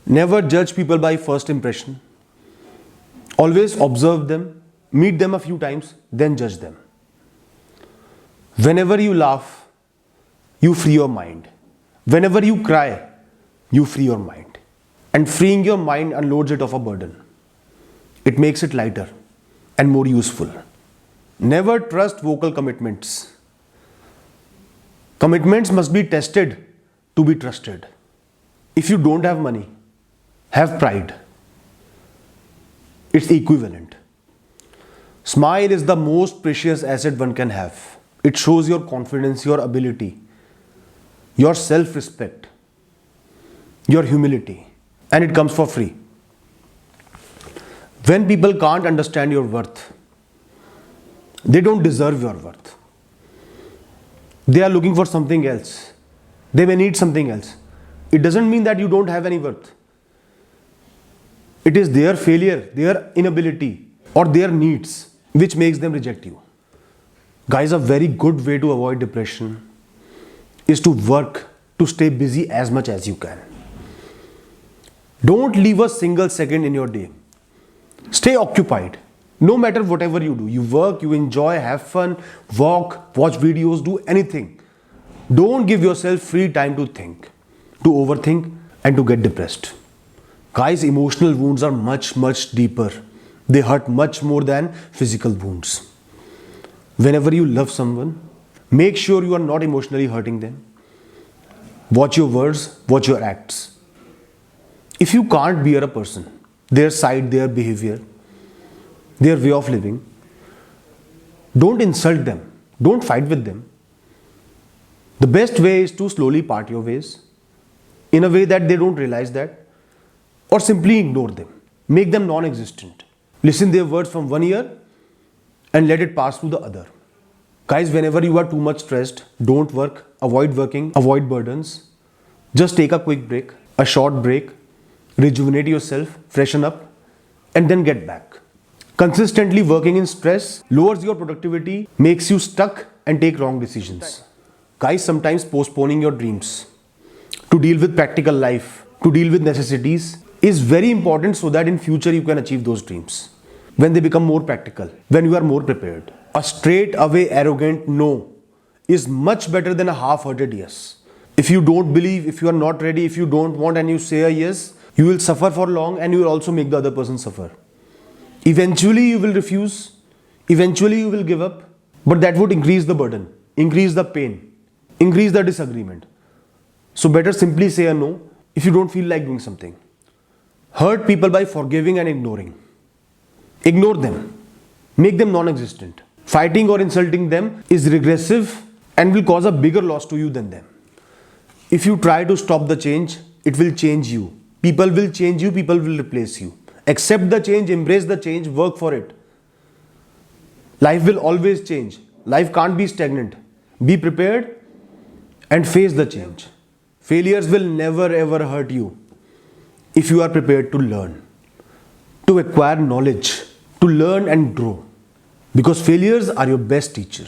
Never judge people by first impression. Always observe them, meet them a few times, then judge them. Whenever you laugh, you free your mind. Whenever you cry, you free your mind. And freeing your mind unloads it of a burden. It makes it lighter and more useful. Never trust vocal commitments. Commitments must be tested to be trusted. If you don't have money, have pride. It's equivalent. Smile is the most precious asset one can have. It shows your confidence, your ability, your self-respect, your humility, and it comes for free. When people can't understand your worth, they don't deserve your worth. They are looking for something else. They may need something else. It doesn't mean that you don't have any worth. It is their failure, their inability, or their needs which makes them reject you. Guys, a very good way to avoid depression is to work, to stay busy as much as you can. Don't leave a single second in your day. Stay occupied. No matter whatever you do, you work, you enjoy, have fun, walk, watch videos, do anything. Don't give yourself free time to think, to overthink, and to get depressed. Guys, emotional wounds are much deeper. They hurt much more than physical wounds. Whenever you love someone, make sure you are not emotionally hurting them. Watch your words, watch your acts. If you can't bear a person, their side, their behavior, their way of living, don't insult them. Don't fight with them. The best way is to slowly part your ways in a way that they don't realize that, or simply ignore them. Make them non-existent. Listen their words from one ear and let it pass through the other. Guys, whenever you are too much stressed, don't work, avoid working, avoid burdens. Just take a quick break, a short break, rejuvenate yourself, freshen up, and then get back. Consistently working in stress lowers your productivity, makes you stuck and take wrong decisions. Guys, sometimes postponing your dreams to deal with practical life, to deal with necessities is very important so that in future you can achieve those dreams. When they become more practical, when you are more prepared. A straight away arrogant no is much better than a half-hearted yes. If you don't believe, if you are not ready, if you don't want and you say a yes, you will suffer for long and you will also make the other person suffer. Eventually you will refuse, eventually you will give up, but that would increase the burden, increase the pain, increase the disagreement. So better simply say a no if you don't feel like doing something. Hurt people by forgiving and ignoring. Ignore them. Make them non-existent. Fighting or insulting them is regressive and will cause a bigger loss to you than them. If you try to stop the change, it will change you. People will change you, people will replace you. Accept the change, embrace the change, work for it. Life will always change. Life can't be stagnant. Be prepared and face the change. Failures will never ever hurt you if you are prepared to learn, to acquire knowledge, to learn and grow. Because failures are your best teacher.